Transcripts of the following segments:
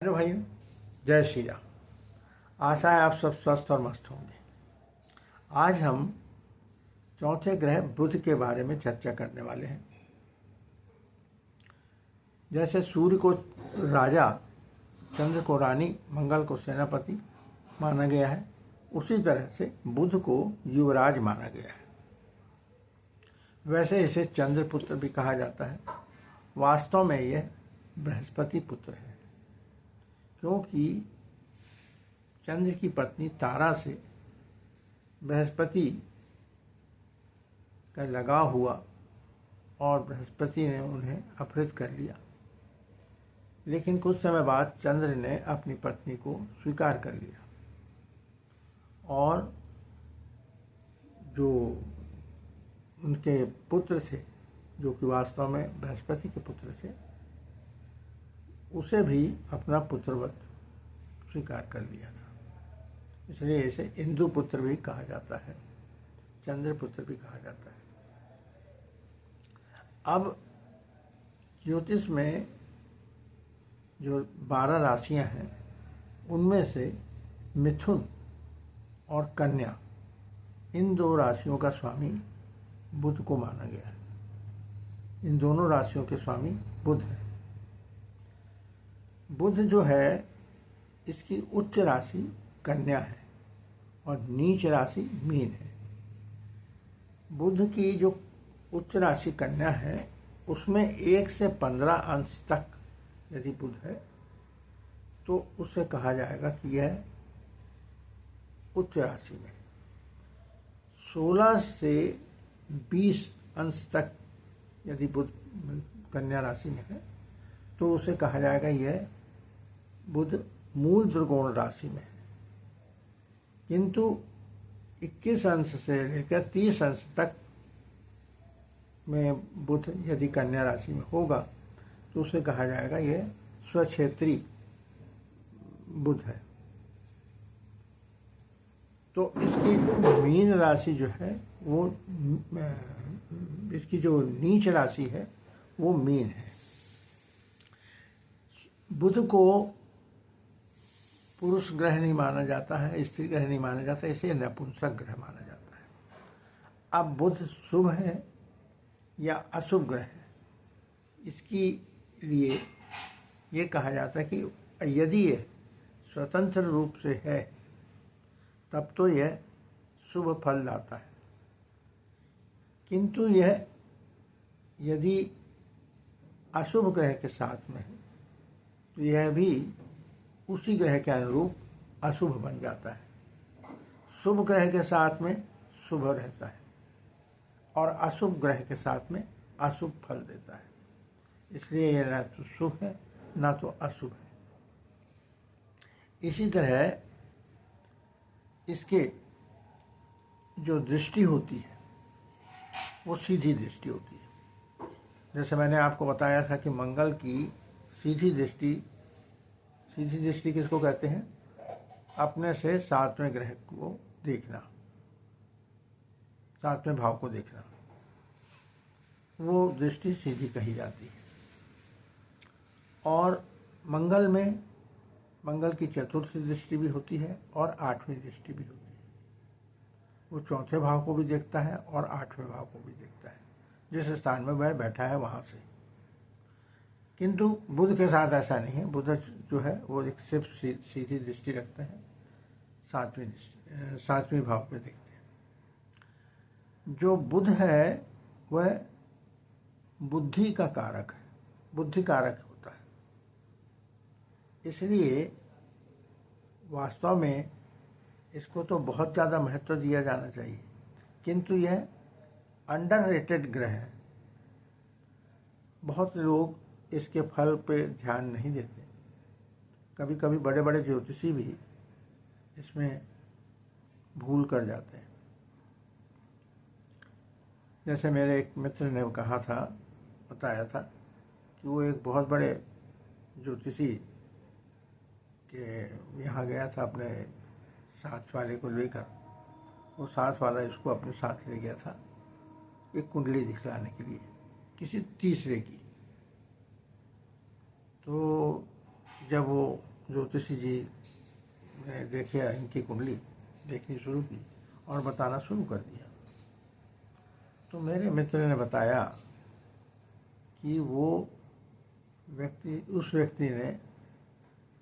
Hello भाई, जय श्री राम। आशा है आप सब स्वस्थ और मस्त होंगे। आज हम चौथे ग्रह बुध के बारे में चर्चा करने वाले हैं। जैसे सूर्य को राजा, चंद्र को रानी, मंगल को सेनापति माना गया है, उसी तरह से बुध को युवराज माना गया है। वैसे इसे चंद्र पुत्र भी कहा जाता है। वास्तव में यह बृहस्पति पुत्र है, क्योंकि चंद्र की पत्नी तारा से बृहस्पति का लगाव हुआ और बृहस्पति ने उन्हें अपहृत कर लिया। लेकिन कुछ समय बाद चंद्र ने अपनी पत्नी को स्वीकार कर लिया और जो उनके पुत्र थे, जो कि वास्तव में बृहस्पति के पुत्र थे, उसे भी अपना पुत्रवत स्वीकार कर लिया था। इसलिए इसे इंदु पुत्र भी कहा जाता है, चंद्र पुत्र भी कहा जाता है। अब ज्योतिष में जो 12 राशियां हैं, उनमें से मिथुन और कन्या, इन दो राशियों का स्वामी बुध को माना गया है। इन दोनों राशियों के स्वामी बुध हैं। बुध जो है, इसकी उच्च राशि कन्या है और नीच राशि मीन है। बुध की जो उच्च राशि कन्या है, उसमें 1 से 15 अंश तक यदि बुध है तो उसे कहा जाएगा कि यह उच्च राशि में। 16 से 20 अंश तक यदि बुध कन्या राशि में है तो उसे कहा जाएगा यह बुध मूल त्रिकोण राशि में है। किंतु 21 अंश से लेकर 30 अंश तक में बुध यदि कन्या राशि में होगा तो उसे कहा जाएगा यह स्वक्षेत्री बुध है। तो इसकी मीन राशि जो है वो, इसकी जो नीच राशि है वो मीन है। बुध को पुरुष ग्रह नहीं माना जाता है, स्त्री ग्रह नहीं माना जाता, इसे नपुंसक ग्रह माना जाता है। अब बुध शुभ है या अशुभ ग्रह है, इसकी लिए ये कहा जाता है कि यदि यह स्वतंत्र रूप से है तब तो यह शुभ फल लाता है, किंतु यह यदि अशुभ ग्रह के साथ में है तो यह भी उसी ग्रह के अनुरूप अशुभ बन जाता है। शुभ ग्रह के साथ में शुभ रहता है और अशुभ ग्रह के साथ में अशुभ फल देता है। इसलिए यह न तो शुभ है न तो अशुभ है। इसी तरह इसके जो दृष्टि होती है वो सीधी दृष्टि होती है। जैसे मैंने आपको बताया था कि मंगल की सीधी दृष्टि किसको कहते हैं? अपने से 7वें ग्रह को देखना, 7वें भाव को देखना, वो दृष्टि सीधी कही जाती है। और मंगल की चतुर्थ दृष्टि भी होती है और 8वीं दृष्टि भी होती है। वो 4थे भाव को भी देखता है और 8वें भाव को भी देखता है, जिस स्थान में वह बैठा है वहां से। किंतु बुध के साथ ऐसा नहीं है। बुध जो है वो एक सिर्फ सीधी दृष्टि रखते हैं, 7वें भाव पे देखते हैं। जो बुध है वह बुद्धि का कारक है, बुद्धि कारक होता है। इसलिए वास्तव में इसको तो बहुत ज़्यादा महत्व दिया जाना चाहिए, किंतु यह अंडररेटेड ग्रह है। बहुत लोग इसके फल पे ध्यान नहीं देते। कभी कभी बड़े बड़े ज्योतिषी भी इसमें भूल कर जाते हैं। जैसे मेरे एक मित्र ने बताया था कि वो एक बहुत बड़े ज्योतिषी के यहाँ गया था अपने साथ वाले को लेकर। वो साथ वाला इसको अपने साथ ले गया था एक कुंडली दिखलाने के लिए, किसी तीसरे की। तो जब वो ज्योतिषी जी ने देखा, इनकी कुंडली देखनी शुरू की और बताना शुरू कर दिया। तो मेरे मित्र ने बताया कि वो उस व्यक्ति ने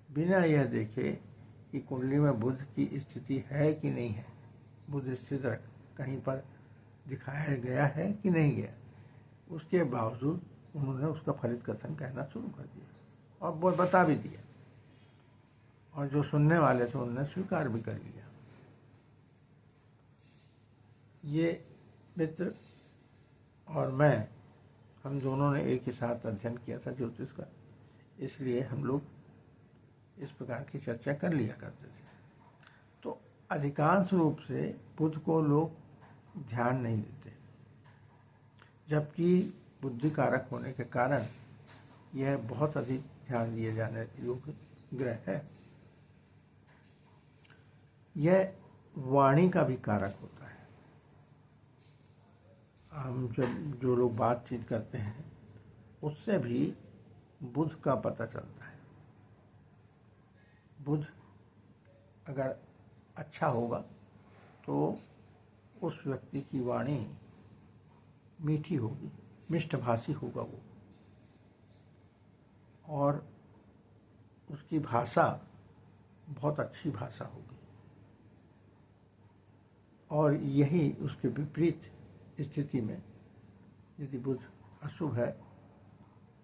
बिना यह देखे कि कुंडली में बुध की स्थिति है कि नहीं है, बुध स्थित कहीं पर दिखाया गया है कि नहीं गया, उसके बावजूद उन्होंने उसका फलित कथन कहना शुरू कर दिया और वो बता भी दिया, और जो सुनने वाले थे उन्होंने स्वीकार भी कर लिया। ये मित्र और मैं, हम दोनों ने एक ही साथ अध्ययन किया था ज्योतिष का, इसलिए हम लोग इस प्रकार की चर्चा कर लिया करते थे। तो अधिकांश रूप से बुध को लोग ध्यान नहीं देते, जबकि बुद्धि कारक होने के कारण यह बहुत अधिक ध्यान दिए जाने योग्य ग्रह है। यह वाणी का भी कारक होता है। हम जब जो लोग बातचीत करते हैं उससे भी बुध का पता चलता है। बुध अगर अच्छा होगा तो उस व्यक्ति की वाणी मीठी होगी, मिष्टभाषी होगा वो, और उसकी भाषा बहुत अच्छी भाषा होगी। और यही उसके विपरीत स्थिति में यदि बुध अशुभ है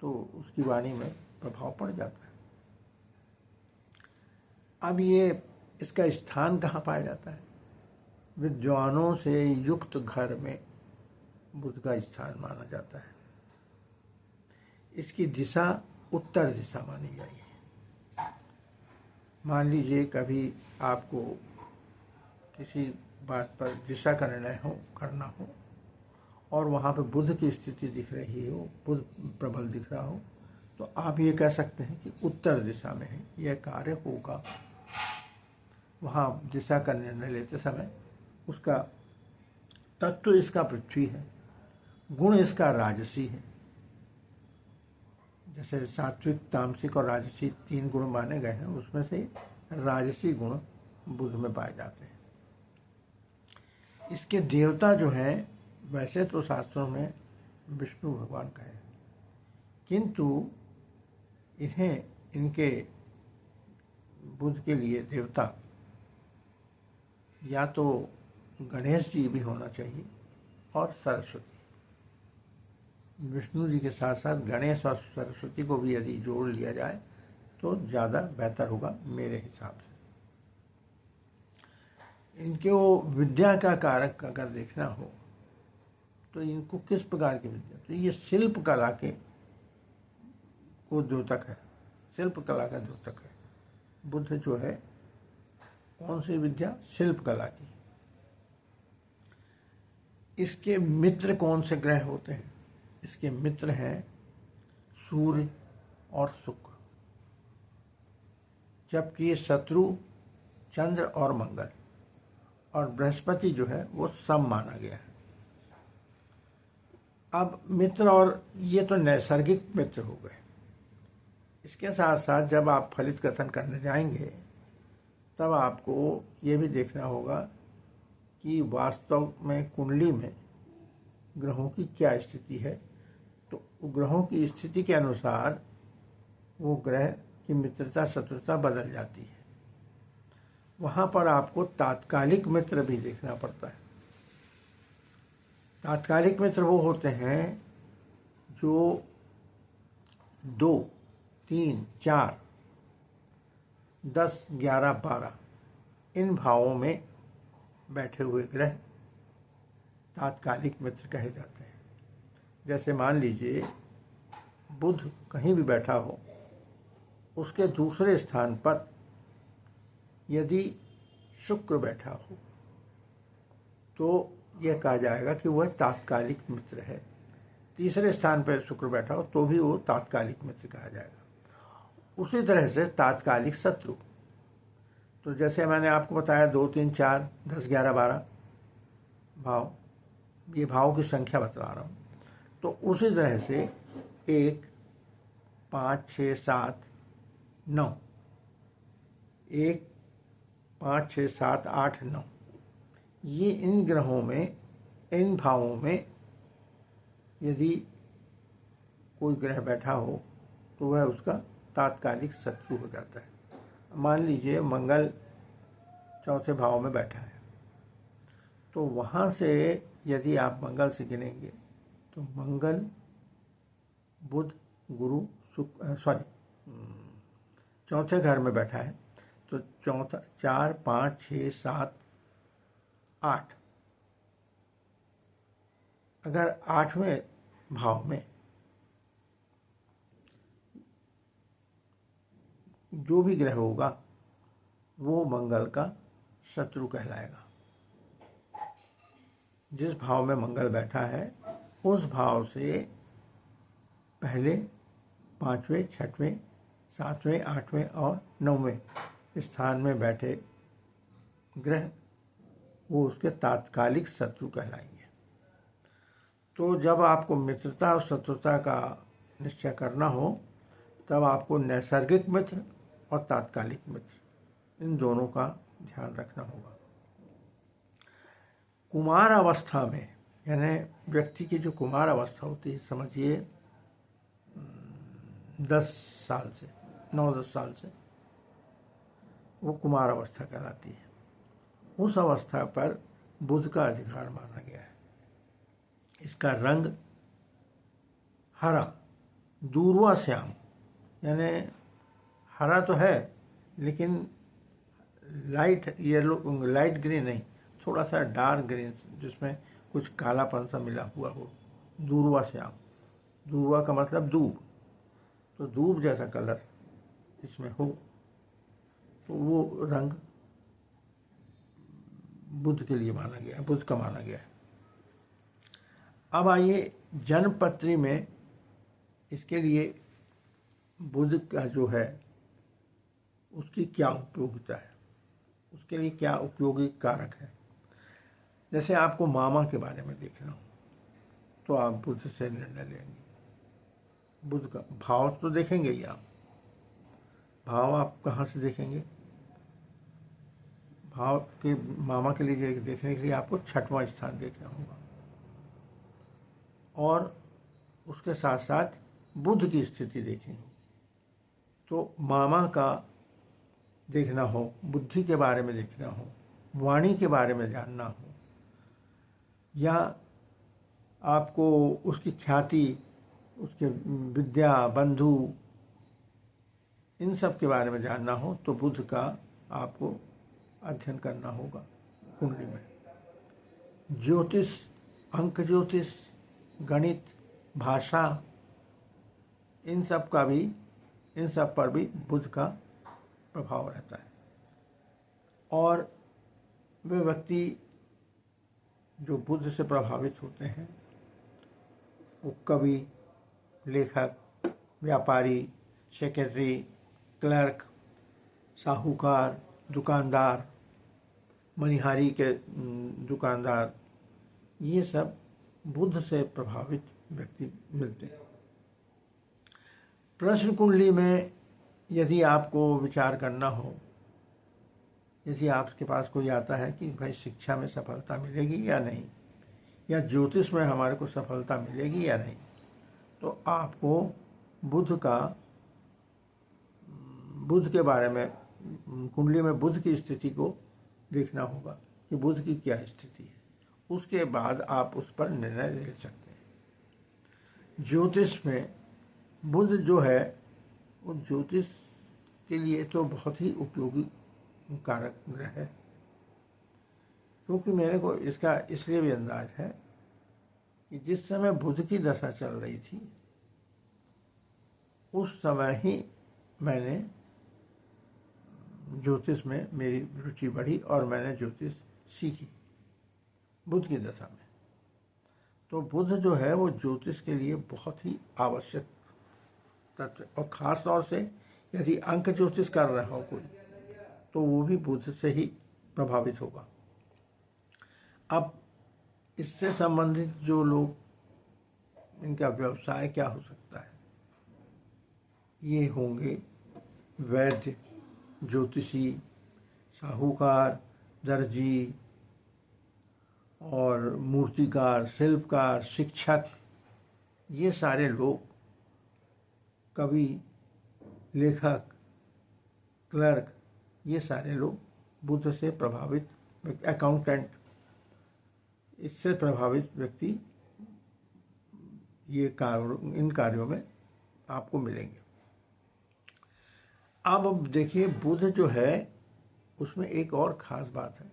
तो उसकी वाणी में प्रभाव पड़ जाता है। अब ये इसका स्थान कहाँ पाया जाता है? विद्वानों से युक्त घर में बुध का स्थान माना जाता है। इसकी दिशा उत्तर दिशा मानी जाएगी। मान लीजिए कभी आपको किसी बात पर दिशा का निर्णय करना हो और वहाँ पर बुध की स्थिति दिख रही हो, बुध प्रबल दिख रहा हो, तो आप ये कह सकते हैं कि उत्तर दिशा में है, यह कार्य होगा। वहाँ दिशा का निर्णय लेते समय उसका तत्व इसका पृथ्वी है, गुण इसका राजसी है। जैसे सात्विक, तामसिक और राजसी 3 गुण माने गए हैं, उसमें से राजसी गुण बुध में पाए जाते हैं। इसके देवता जो हैं, वैसे तो शास्त्रों में विष्णु भगवान का है, किंतु इनके बुध के लिए देवता या तो गणेश जी भी होना चाहिए और सरस्वती। विष्णु जी के साथ साथ गणेश और सरस्वती को भी यदि जोड़ लिया जाए तो ज़्यादा बेहतर होगा मेरे हिसाब से। इनको विद्या का कारक अगर देखना हो तो इनको किस प्रकार की विद्या, तो ये शिल्प कला के को द्योतक है, शिल्प कला का द्योतक है। बुध जो है कौन सी विद्या? शिल्प कला की। इसके मित्र कौन से ग्रह होते हैं? इसके मित्र हैं सूर्य और शुक्र, जबकि शत्रु चंद्र और मंगल, और बृहस्पति जो है वो सम माना गया है। अब मित्र, और ये तो नैसर्गिक मित्र हो गए। इसके साथ साथ जब आप फलित कथन करने जाएंगे तब आपको ये भी देखना होगा कि वास्तव में कुंडली में ग्रहों की क्या स्थिति है। तो ग्रहों की स्थिति के अनुसार वो ग्रह की मित्रता शत्रुता बदल जाती है। वहाँ पर आपको तात्कालिक मित्र भी देखना पड़ता है। तात्कालिक मित्र वो होते हैं जो 2, 3, 4, 10, 11, 12 इन भावों में बैठे हुए ग्रह तात्कालिक मित्र कहे जाते हैं। जैसे मान लीजिए बुध कहीं भी बैठा हो, उसके दूसरे स्थान पर यदि शुक्र बैठा हो तो यह कहा जाएगा कि वह तात्कालिक मित्र है। तीसरे स्थान पर शुक्र बैठा हो तो भी वो तात्कालिक मित्र कहा जाएगा। उसी तरह से तात्कालिक शत्रु, तो जैसे मैंने आपको बताया 2, 3, 4, 10, 11, 12 भाव, ये भावों की संख्या बता रहा हूँ। तो उसी तरह से 1, 5, 6, 7, 9 1, 5, 6, 7, 8, 9, ये इन ग्रहों में, इन भावों में यदि कोई ग्रह बैठा हो तो वह उसका तात्कालिक शत्रु हो जाता है। मान लीजिए मंगल चौथे भाव में बैठा है, तो वहाँ से यदि आप मंगल से गिनेंगे तो मंगल, बुध, गुरु, शुक्र, चौथे घर में बैठा है, तो चौथा 4, 5, 6, 7, 8, अगर 8वें भाव में जो भी ग्रह होगा वो मंगल का शत्रु कहलाएगा। जिस भाव में मंगल बैठा है उस भाव से पहले 5वें, 6वें, 7वें, 8वें और 9वें स्थान में बैठे ग्रह वो उसके तात्कालिक शत्रु कहलाएंगे। तो जब आपको मित्रता और शत्रुता का निश्चय करना हो तब आपको नैसर्गिक मित्र और तात्कालिक मित्र, इन दोनों का ध्यान रखना होगा। कुमार अवस्था में, यानी व्यक्ति की जो कुमार अवस्था होती है, समझिए 10 साल से, 9-10 साल से, वो कुमार अवस्था कहलाती है। उस अवस्था पर बुध का अधिकार माना गया है। इसका रंग हरा, दूरवा श्याम, यानी हरा तो है लेकिन लाइट येलो, लाइट ग्रीन नहीं, थोड़ा सा डार्क ग्रीन जिसमें कुछ कालापन सा मिला हुआ हो, दूरवा श्याम। दूरवा का मतलब दूब, तो दूब जैसा कलर इसमें हो तो वो रंग बुध के लिए माना गया है, बुध का माना गया है। अब आइए जन्मपत्री में इसके लिए बुध का जो है उसकी क्या उपयोगिता है, उसके लिए क्या उपयोगी कारक है। जैसे आपको मामा के बारे में देखना हो तो आप बुध से निर्णय लेंगे। बुध का भाव तो देखेंगे ही आप, भाव आप कहाँ से देखेंगे? भाव के मामा के लिए देखने के लिए आपको 6वां स्थान देखना होगा और उसके साथ साथ बुध की स्थिति देखनी होगी। तो मामा का देखना हो, बुद्धि के बारे में देखना हो, वाणी के बारे में जानना हो, या आपको उसकी ख्याति, उसके विद्या, बंधु, इन सब के बारे में जानना हो तो बुध का आपको अध्ययन करना होगा कुंडली में। ज्योतिष, अंक ज्योतिष, गणित, भाषा, इन सब पर भी बुध का प्रभाव रहता है। और वे व्यक्ति जो बुध से प्रभावित होते हैं वो कवि, लेखक, व्यापारी, सेक्रेटरी, क्लर्क, साहूकार, दुकानदार, मनिहारी के दुकानदार, ये सब बुध से प्रभावित व्यक्ति मिलते हैं। प्रश्न कुंडली में यदि आपको विचार करना हो, यदि आपके पास कोई आता है कि भाई शिक्षा में सफलता मिलेगी या नहीं, या ज्योतिष में हमारे को सफलता मिलेगी या नहीं, तो आपको बुध के बारे में, कुंडली में बुध की स्थिति को देखना होगा कि बुध की क्या स्थिति है। उसके बाद आप उस पर निर्णय ले सकते हैं। ज्योतिष में बुध जो है वो ज्योतिष के लिए तो बहुत ही उपयोगी कारक ग्रह है, क्योंकि मेरे को इसका इसलिए भी अंदाज है कि जिस समय बुध की दशा चल रही थी उस समय ही मैंने ज्योतिष में मेरी रुचि बढ़ी और मैंने ज्योतिष सीखी बुध की दशा में। तो बुध जो है वो ज्योतिष के लिए बहुत ही आवश्यक तत्व, और खास तौर से यदि अंक ज्योतिष कर रहा हो कोई तो वो भी बुध से ही प्रभावित होगा। अब इससे संबंधित जो लोग, इनका व्यवसाय क्या हो सकता है, ये होंगे वैद्य, ज्योतिषी, साहूकार, दर्जी और मूर्तिकार, शिल्पकार, शिक्षक, ये सारे लोग, कवि, लेखक, क्लर्क, ये सारे लोग बुध से प्रभावित, अकाउंटेंट, इससे प्रभावित व्यक्ति इन कार्यों में आपको मिलेंगे। अब देखिए, बुध जो है उसमें एक और खास बात है।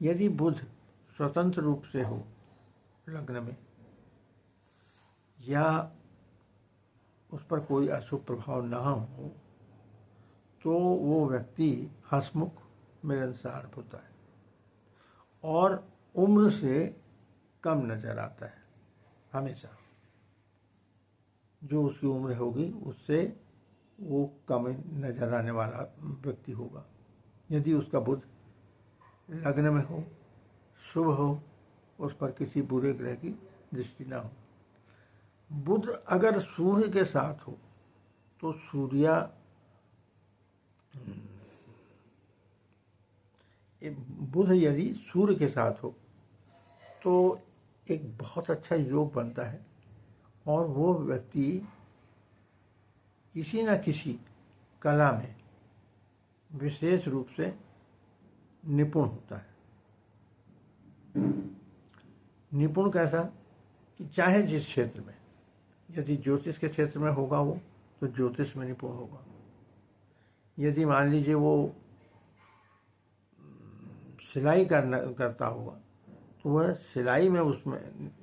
यदि बुध स्वतंत्र रूप से हो लग्न में, या उस पर कोई अशुभ प्रभाव ना हो, तो वो व्यक्ति हंसमुख, मिलनसार होता है और उम्र से कम नजर आता है। हमेशा जो उसकी उम्र होगी उससे वो कम नजर आने वाला व्यक्ति होगा। यदि उसका बुध लग्न में हो, शुभ हो, उस पर किसी बुरे ग्रह की दृष्टि ना हो। बुध अगर सूर्य के साथ हो तो बुध यदि सूर्य के साथ हो तो एक बहुत अच्छा योग बनता है और वो व्यक्ति किसी न किसी कला में विशेष रूप से निपुण होता है। निपुण कैसा कि चाहे जिस क्षेत्र में, यदि ज्योतिष के क्षेत्र में होगा वो तो ज्योतिष में निपुण होगा। यदि मान लीजिए वो सिलाई करता होगा तो वह सिलाई में उसमें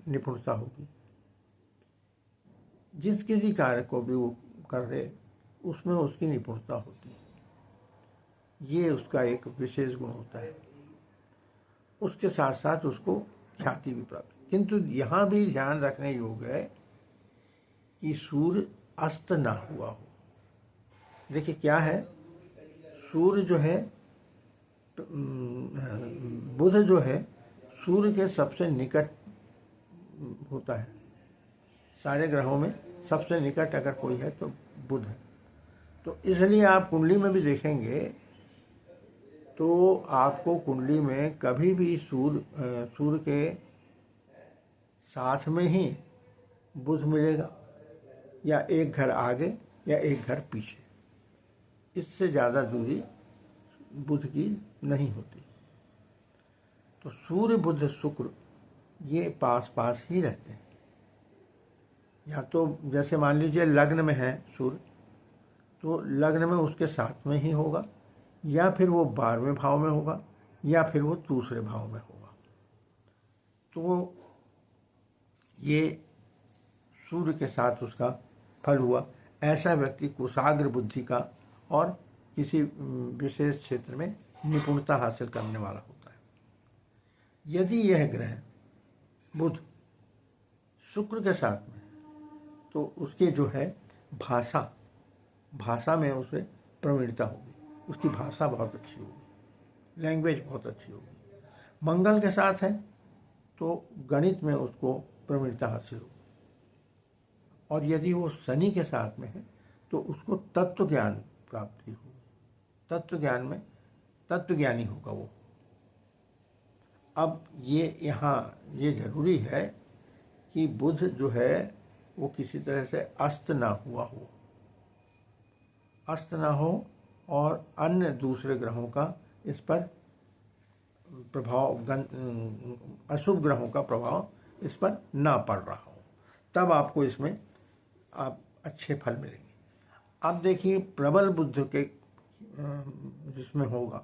निपुणता होगी। जिस किसी कार्य को भी वो कर रहे उसमें उसकी निपुणता होती है। ये उसका एक विशेष गुण होता है। उसके साथ साथ उसको ख्याति भी प्राप्त। किंतु यहाँ भी ध्यान रखने योग्य है कि सूर्य अस्त ना हुआ हो। देखिए क्या है, सूर्य जो है, बुध जो है सूर्य के सबसे निकट होता है। सारे ग्रहों में सबसे निकट अगर कोई है तो बुध है। तो इसलिए आप कुंडली में भी देखेंगे तो आपको कुंडली में कभी भी सूर्य के साथ में ही बुध मिलेगा, या एक घर आगे या एक घर पीछे। इससे ज़्यादा दूरी बुध की नहीं होती। तो सूर्य, बुध, शुक्र ये पास पास ही रहते हैं। या तो जैसे मान लीजिए लग्न में है सूर्य, तो लग्न में उसके साथ में ही होगा, या फिर वो 12वें भाव में होगा, या फिर वो दूसरे भाव में होगा। तो ये सूर्य के साथ उसका फल हुआ। ऐसा व्यक्ति कुशाग्र बुद्धि का और किसी विशेष क्षेत्र में निपुणता हासिल करने वाला होता है। यदि यह ग्रह बुध शुक्र के साथ में तो उसके जो है भाषा में उसे प्रवीणता होगी। उसकी भाषा बहुत अच्छी होगी, लैंग्वेज बहुत अच्छी होगी। मंगल के साथ है तो गणित में उसको प्रवीणता हासिल होगी। और यदि वो शनि के साथ में है तो उसको तत्व ज्ञान प्राप्ति होगी। तत्व ज्ञान में तत्वज्ञानी होगा वो। अब ये जरूरी है कि बुध जो है वो किसी तरह से अस्त ना हुआ हो, अस्त ना हो, और अन्य दूसरे ग्रहों का इस पर प्रभाव, अशुभ ग्रहों का प्रभाव इस पर ना पड़ रहा हो, तब आपको इसमें आप अच्छे फल मिलेंगे। अब देखिए, प्रबल बुध के जिसमें होगा,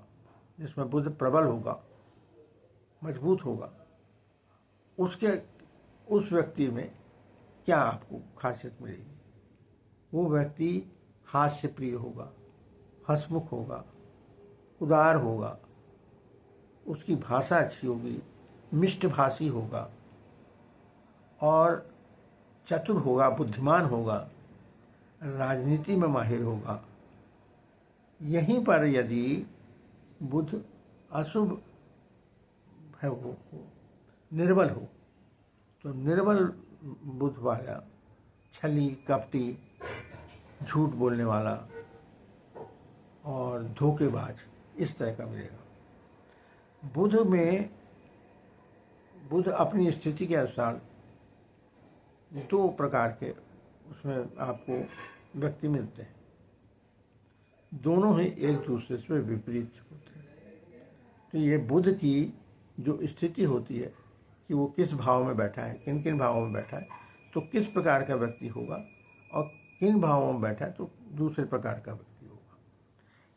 जिसमें बुध प्रबल होगा, मजबूत होगा, उस व्यक्ति में क्या आपको खासियत मिलेगी? वो व्यक्ति हास्य प्रिय होगा, हंसमुख होगा, उदार होगा, उसकी भाषा अच्छी होगी, मिष्टभाषी होगा और चतुर होगा, बुद्धिमान होगा, राजनीति में माहिर होगा। यहीं पर यदि बुध अशुभ है, वो निर्बल हो, तो निर्बल बुध वाला छली, कपटी, झूठ बोलने वाला, और धोखेबाज, इस तरह का मिलेगा। बुध अपनी स्थिति के अनुसार दो प्रकार के उसमें आपको व्यक्ति मिलते हैं, दोनों ही एक दूसरे से विपरीत होते हैं। तो ये बुध की जो स्थिति होती है कि वो किस भाव में बैठा है, किन किन भावों में बैठा है, तो किस प्रकार का व्यक्ति होगा, और किन भावों में बैठा है तो दूसरे प्रकार का व्यक्ति होगा।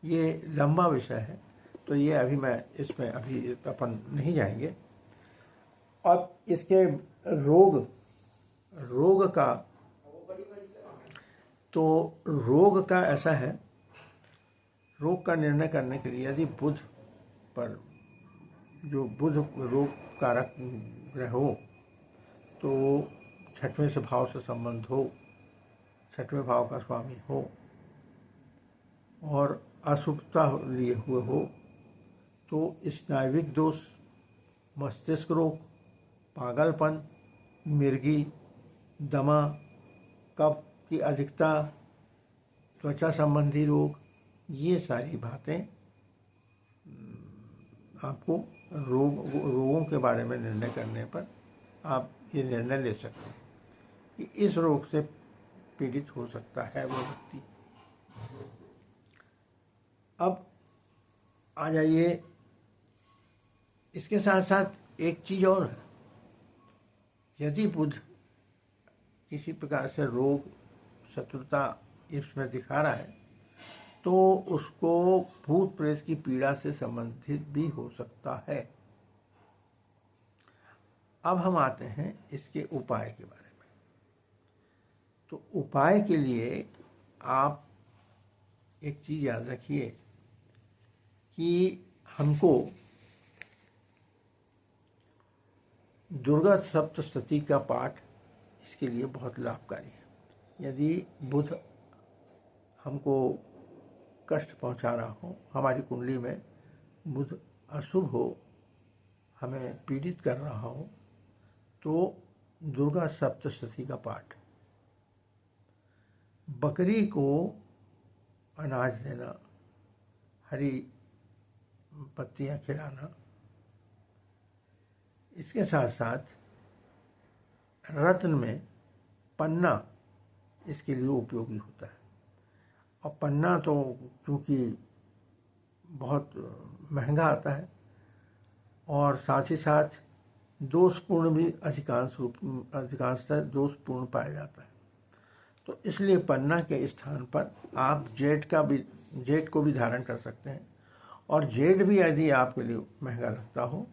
ये लंबा विषय है, तो ये अभी मैं इसमें अभी अपन नहीं जाएंगे। और इसके रोग का, तो रोग का ऐसा है, रोग का निर्णय करने के लिए यदि बुध पर जो बुध रोग कारक ग्रह हो तो छठवें से भाव से संबंध हो, छठवें भाव का स्वामी हो और अशुभता लिए हुए हो, तो स्नायुविक दोष, मस्तिष्क रोग, पागलपन, मिर्गी, दमा, कफ की अधिकता, त्वचा संबंधी रोग, ये सारी बातें आपको रोगों के बारे में निर्णय करने पर आप ये निर्णय ले सकते हैं कि इस रोग से पीड़ित हो सकता है वो व्यक्ति। अब आ जाइए, इसके साथ साथ एक चीज और है, यदि बुध किसी प्रकार से रोग, शत्रुता इसमें दिखा रहा है तो उसको भूत प्रेत की पीड़ा से संबंधित भी हो सकता है। अब हम आते हैं इसके उपाय के बारे में। तो उपाय के लिए आप एक चीज याद रखिए कि हमको दुर्गा सप्तशती का पाठ इसके लिए बहुत लाभकारी है। यदि बुध हमको कष्ट पहुंचा रहा हो, हमारी कुंडली में बुध अशुभ हो, हमें पीड़ित कर रहा हो, तो दुर्गा सप्तशती का पाठ, बकरी को अनाज देना, हरी पत्तियां खिलाना, इसके साथ साथ रत्न में पन्ना इसके लिए उपयोगी होता है। और पन्ना तो क्योंकि बहुत महंगा आता है और साथ ही साथ दोषपूर्ण भी अधिकांशतः दोषपूर्ण पाया जाता है, तो इसलिए पन्ना के स्थान पर आप जेड को भी धारण कर सकते हैं। और जेड भी यदि आपके लिए महंगा लगता हो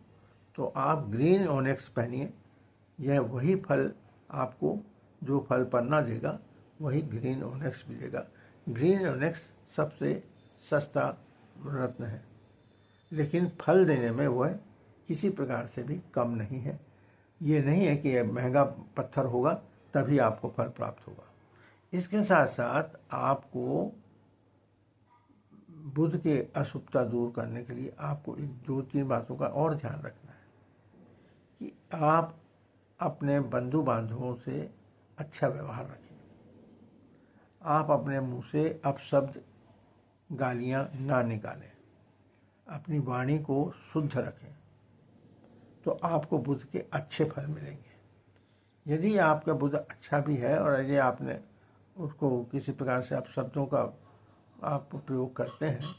तो आप ग्रीन ओनेक्स पहनिए। यह वही फल आपको, जो फल पन्ना देगा वही ग्रीन ओनेक्स भी देगा। ग्रीन ओनेक्स सबसे सस्ता रत्न है, लेकिन फल देने में वह किसी प्रकार से भी कम नहीं है। ये नहीं है कि यह महंगा पत्थर होगा तभी आपको फल प्राप्त होगा। इसके साथ साथ आपको बुध के अशुभता दूर करने के लिए आपको एक दो तीन बातों का और ध्यान रखना है कि आप अपने बंधु बांधवों से अच्छा व्यवहार रखें। आप अपने मुंह से अपशब्द, गालियां ना निकालें, अपनी वाणी को शुद्ध रखें, तो आपको बुध के अच्छे फल मिलेंगे। यदि आपका बुध अच्छा भी है और यदि आपने उसको किसी प्रकार से अपशब्दों का आप प्रयोग करते हैं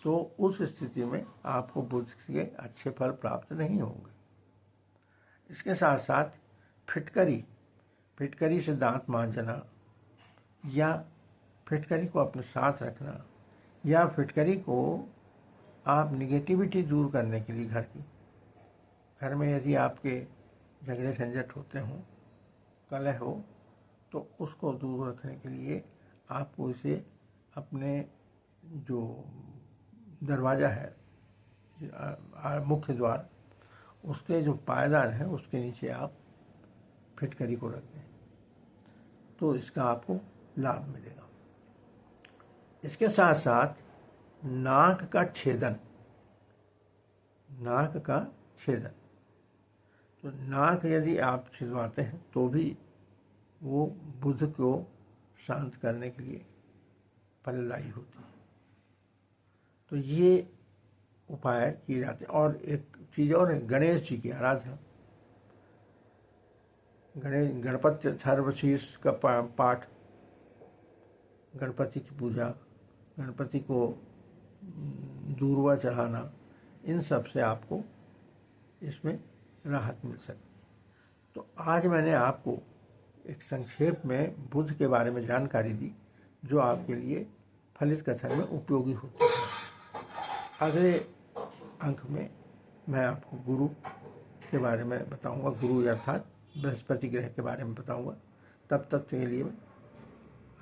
तो उस स्थिति में आपको बुध के अच्छे फल प्राप्त नहीं होंगे। इसके साथ साथ फिटकरी से दांत मांजना, या फिटकरी को अपने साथ रखना, या फिटकरी को आप निगेटिविटी दूर करने के लिए घर में यदि आपके झगड़े झंझट होते हों, कलह हो, तो उसको दूर रखने के लिए आपको इसे अपने जो दरवाज़ा है, मुख्य द्वार, उसके जो पायदान है उसके नीचे आप फिटकरी को रख दें, तो इसका आपको लाभ मिलेगा। इसके साथ साथ नाक का छेदन, तो नाक यदि आप छिदवाते हैं तो भी वो बुध को शांत करने के लिए फलदायी होती है। तो ये उपाय किए जाते हैं। और एक चीज़ और है, गणेश जी की आराधना। गणपति सर्वशीर्ष का पाठ, गणपति की पूजा, गणपति को दूर्वा चढ़ाना, इन सब से आपको इसमें राहत मिल सकती है। तो आज मैंने आपको एक संक्षेप में बुध के बारे में जानकारी दी, जो आपके लिए फलित कथन में उपयोगी होती है। अगले अंक में मैं आपको गुरु के बारे में बताऊंगा, गुरु अर्थात बृहस्पति ग्रह के बारे में बताऊंगा। तब तक के लिए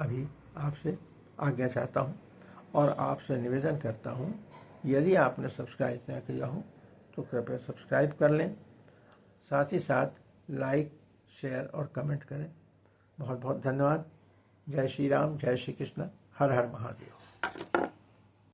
अभी आपसे आज्ञा चाहता हूं और आपसे निवेदन करता हूं, यदि आपने सब्सक्राइब न किया हो तो कृपया सब्सक्राइब कर लें, साथ ही साथ लाइक, शेयर और कमेंट करें। बहुत बहुत धन्यवाद। जय श्री राम, जय श्री कृष्ण, हर हर महादेव।